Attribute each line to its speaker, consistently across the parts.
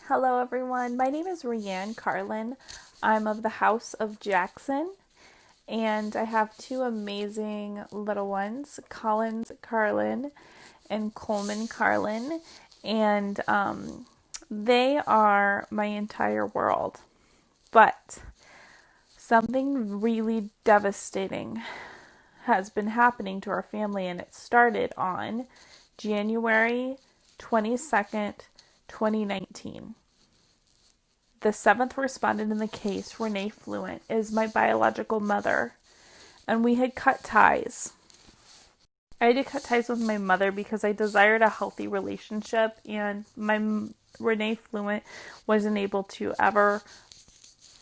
Speaker 1: Hello, everyone. My name is Rianne Carlin. I'm of the House of Jackson, and I have two amazing little ones, Collins Carlin and Coleman Carlin, and they are my entire world. But something really devastating has been happening to our family, and it started on January 22nd, 2019. The seventh respondent in the case, Renee Fluent, is my biological mother, and we had cut ties. I had to cut ties with my mother because I desired a healthy relationship, and Renee Fluent wasn't able to ever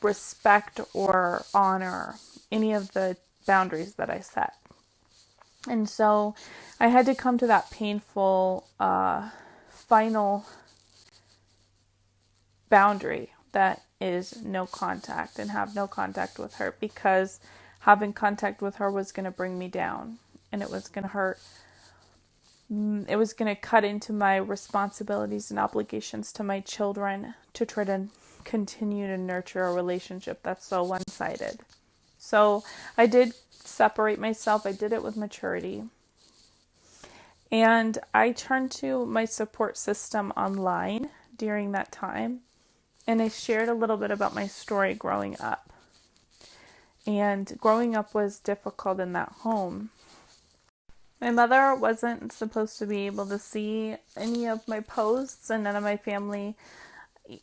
Speaker 1: respect or honor any of the boundaries that I set. And so I had to come to that painful final boundary that is no contact and have no contact with her, because having contact with her was going to bring me down, and it was going to hurt. It was going to cut into my responsibilities and obligations to my children to try to continue to nurture a relationship that's so one-sided. So I did separate myself. I did it with maturity. And I turned to my support system online during that time, and I shared a little bit about my story growing up. And growing up was difficult in that home. My mother wasn't supposed to be able to see any of my posts, and none of my family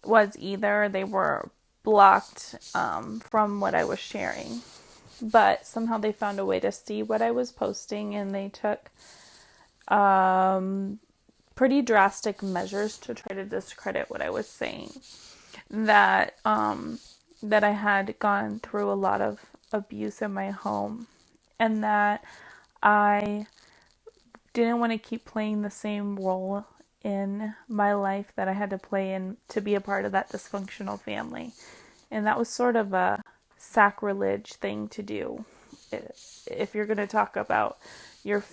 Speaker 1: was either. They were blocked from what I was sharing. But somehow they found a way to see what I was posting, and they took pretty drastic measures to try to discredit what I was saying. That I had gone through a lot of abuse in my home, and that I didn't want to keep playing the same role in my life that I had to play in to be a part of that dysfunctional family. And that was sort of a sacrilege thing to do. If you're going to talk about your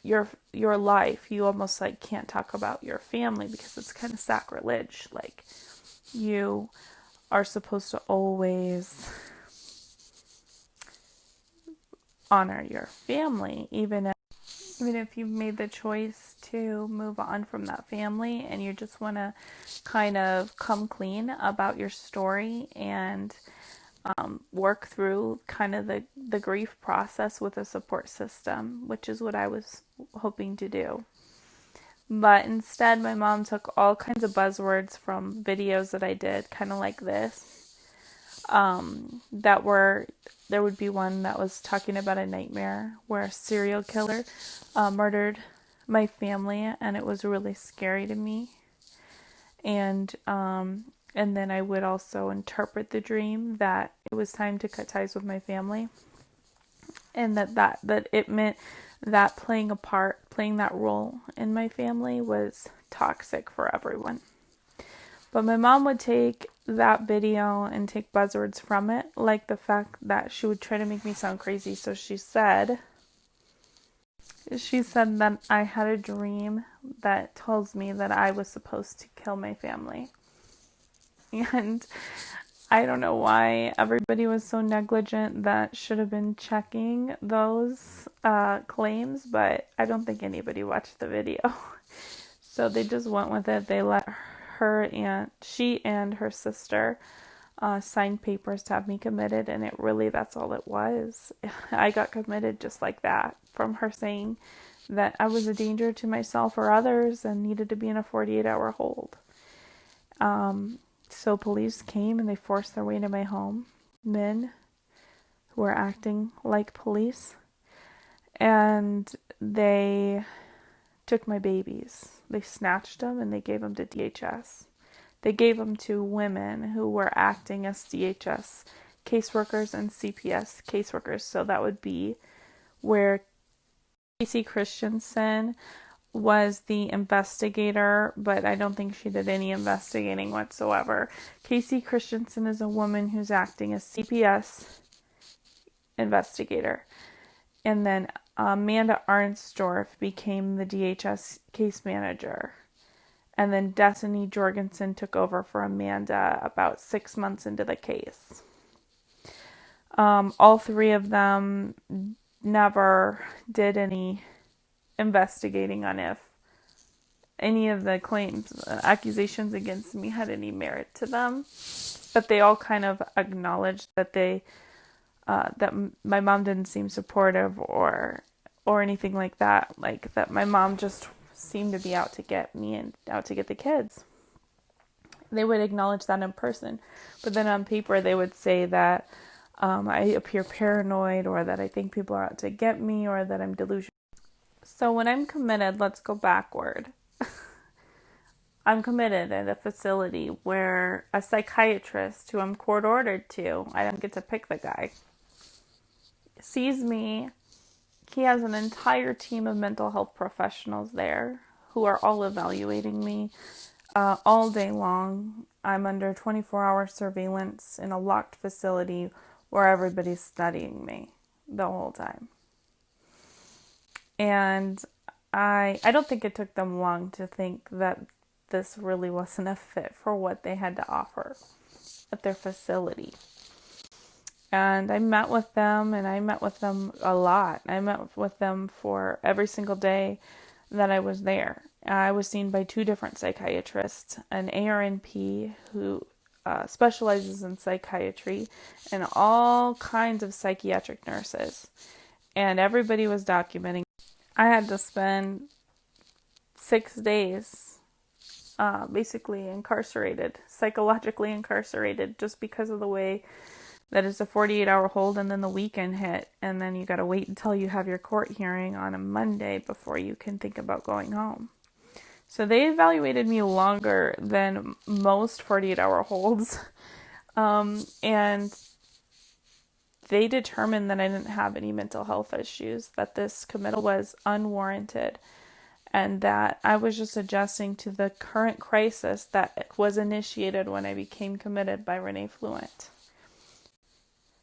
Speaker 1: your life, you almost like can't talk about your family because it's kind of sacrilege. Like, you are supposed to always honor your family, even if you've made the choice to move on from that family and you just want to kind of come clean about your story and work through kind of the grief process with a support system, which is what I was hoping to do. But instead, my mom took all kinds of buzzwords from videos that I did, kind of like this, there would be one that was talking about a nightmare where a serial killer murdered my family, and it was really scary to me. And then I would also interpret the dream that it was time to cut ties with my family, and that it meant that playing that role in my family was toxic for everyone. But my mom would take that video and take buzzwords from it, like the fact that she would try to make me sound crazy. So she said that I had a dream that tells me that I was supposed to kill my family. And I don't know why everybody was so negligent that should have been checking those claims, but I don't think anybody watched the video. So they just went with it. They let she and her sister sign papers to have me committed, and that's all it was. I got committed just like that, from her saying that I was a danger to myself or others and needed to be in a 48-hour hold. So police came and they forced their way into my home. Men who were acting like police. And they took my babies. They snatched them and they gave them to DHS. They gave them to women who were acting as DHS caseworkers and CPS caseworkers. So that would be where Casey Christensen was the investigator, but I don't think she did any investigating whatsoever. Casey Christensen is a woman who's acting as CPS investigator. And then Amanda Arnsdorf became the DHS case manager. And then Destiny Jorgensen took over for Amanda about 6 months into the case. All three of them never did any investigating on if any of the claims, accusations against me had any merit to them. But they all kind of acknowledged that that my mom didn't seem supportive or anything like that. Like that my mom just seemed to be out to get me and out to get the kids. They would acknowledge that in person, but then on paper they would say that I appear paranoid, or that I think people are out to get me, or that I'm delusional. So when I'm committed, let's go backward. I'm committed at a facility where a psychiatrist who I'm court ordered to, I don't get to pick the guy, sees me. He has an entire team of mental health professionals there who are all evaluating me all day long. I'm under 24-hour surveillance in a locked facility where everybody's studying me the whole time. And I don't think it took them long to think that this really wasn't a fit for what they had to offer at their facility. And I met with them, and I met with them a lot. I met with them for every single day that I was there. I was seen by two different psychiatrists, an ARNP who specializes in psychiatry, and all kinds of psychiatric nurses. And everybody was documenting. I had to spend 6 days basically incarcerated, psychologically incarcerated, just because of the way that it's a 48-hour hold and then the weekend hit, and then you got to wait until you have your court hearing on a Monday before you can think about going home. So they evaluated me longer than most 48-hour holds, and they determined that I didn't have any mental health issues, that this committal was unwarranted, and that I was just adjusting to the current crisis that was initiated when I became committed by Renee Fluent.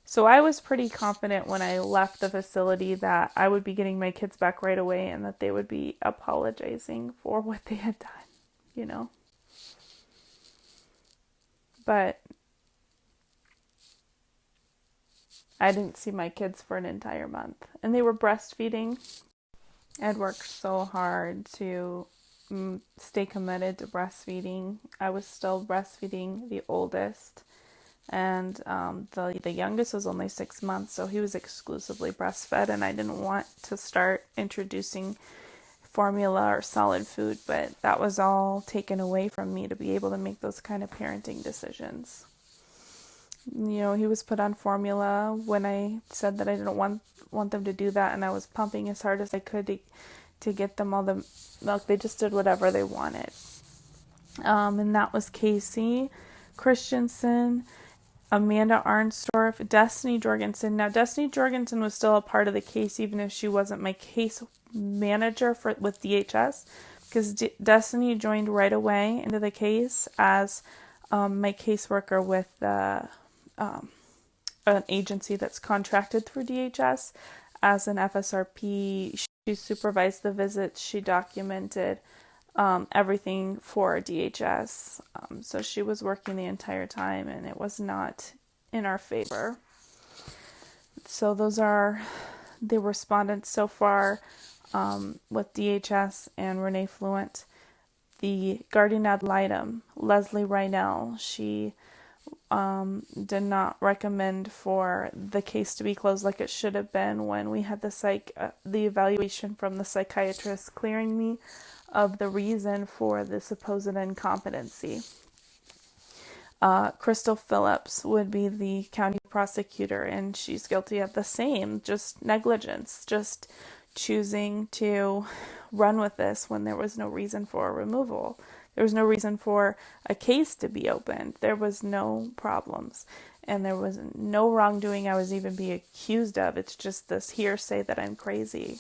Speaker 1: So I was pretty confident when I left the facility that I would be getting my kids back right away, and that they would be apologizing for what they had done, But I didn't see my kids for an entire month, and they were breastfeeding. I'd worked so hard to stay committed to breastfeeding. I was still breastfeeding the oldest, and the youngest was only 6 months, so he was exclusively breastfed, and I didn't want to start introducing formula or solid food, but that was all taken away from me to be able to make those kind of parenting decisions. He was put on formula when I said that I didn't want them to do that, and I was pumping as hard as I could to get them all the milk. They just did whatever they wanted. And that was Casey Christensen, Amanda Arnstorff, Destiny Jorgensen. Now, Destiny Jorgensen was still a part of the case, even if she wasn't my case manager with DHS, because Destiny joined right away into the case as my caseworker with an agency that's contracted through DHS as an FSRP. She supervised the visits. She documented everything for DHS. So she was working the entire time, and it was not in our favor. So those are the respondents so far with DHS and Renee Fluent. The guardian ad litem, Leslie Reinell, she did not recommend for the case to be closed like it should have been when we had the evaluation from the psychiatrist clearing me of the reason for the supposed incompetency. Crystal Phillips would be the county prosecutor, and she's guilty of the same, just negligence, just choosing to run with this when there was no reason for a removal. There was no reason for a case to be opened. There was no problems, and there was no wrongdoing I was even being accused of. It's just this hearsay that I'm crazy.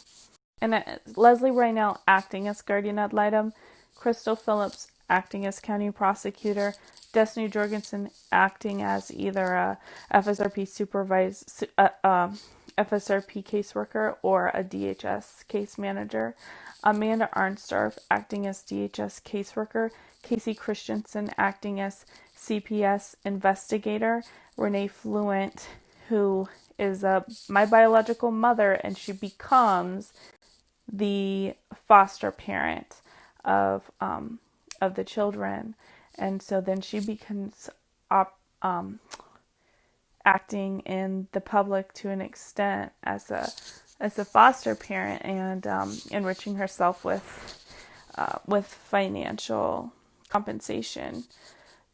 Speaker 1: And Leslie Reinell acting as guardian ad litem, Crystal Phillips acting as county prosecutor, Destiny Jorgensen acting as either a FSRP FSRP caseworker or a DHS case manager, Amanda Arnstorff acting as DHS caseworker, Casey Christensen acting as CPS investigator, Renee Fluent, who is my biological mother, and she becomes the foster parent of the children, and so then she becomes acting in the public to an extent as a foster parent, and enriching herself with financial compensation,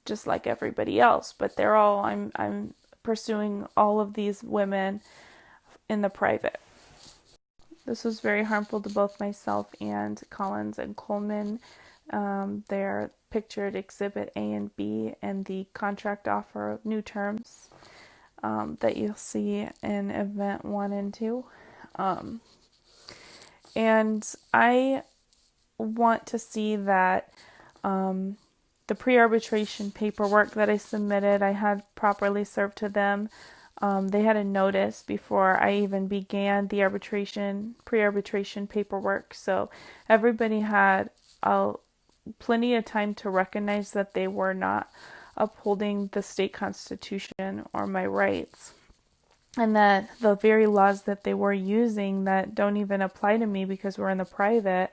Speaker 1: just like everybody else. But they're all I'm pursuing all of these women in the private. This was very harmful to both myself and Collins and Coleman. They're pictured Exhibit A and B and the contract offer new terms that you'll see in Event 1 and 2. And I want to see that the pre-arbitration paperwork that I submitted, I had properly served to them. They had a notice before I even began the pre-arbitration paperwork. So everybody had plenty of time to recognize that they were not upholding the state constitution or my rights. And that the very laws that they were using that don't even apply to me because we're in the private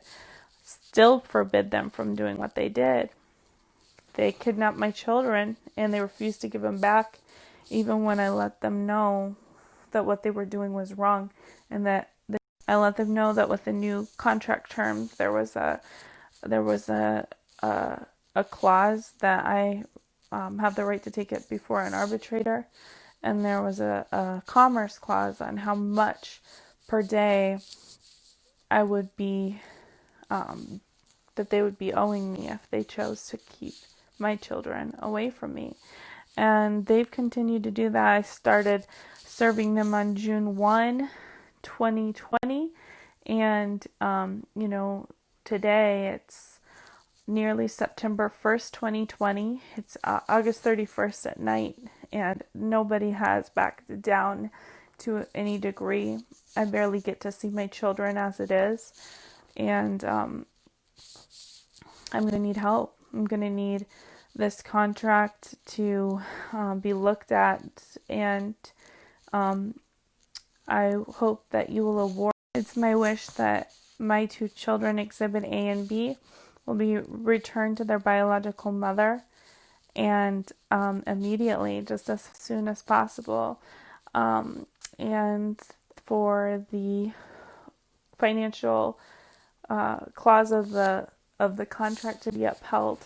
Speaker 1: still forbid them from doing what they did. They kidnapped my children and they refused to give them back, even when I let them know that what they were doing was wrong, and that I let them know that with the new contract terms there was a clause that I have the right to take it before an arbitrator, and there was a commerce clause on how much per day I would be that they would be owing me if they chose to keep my children away from me. And they've continued to do that. I started serving them on June 1, 2020. And, today it's nearly September 1st, 2020. It's August 31st at night, and nobody has backed down to any degree. I barely get to see my children as it is. And I'm going to need help. I'm going to need this contract to be looked at, and I hope that you will award. It's my wish that my two children, Exhibit A and B, will be returned to their biological mother, and immediately, just as soon as possible. And for the financial clause of the contract to be upheld,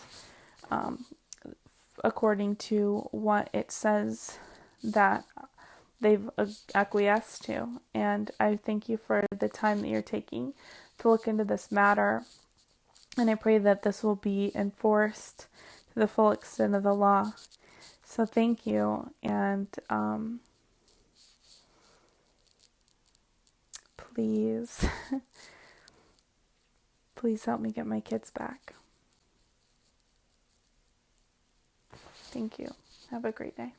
Speaker 1: according to what it says that they've acquiesced to. And I thank you for the time that you're taking to look into this matter. And I pray that this will be enforced to the full extent of the law. So thank you. And please, please help me get my kids back. Thank you. Have a great day.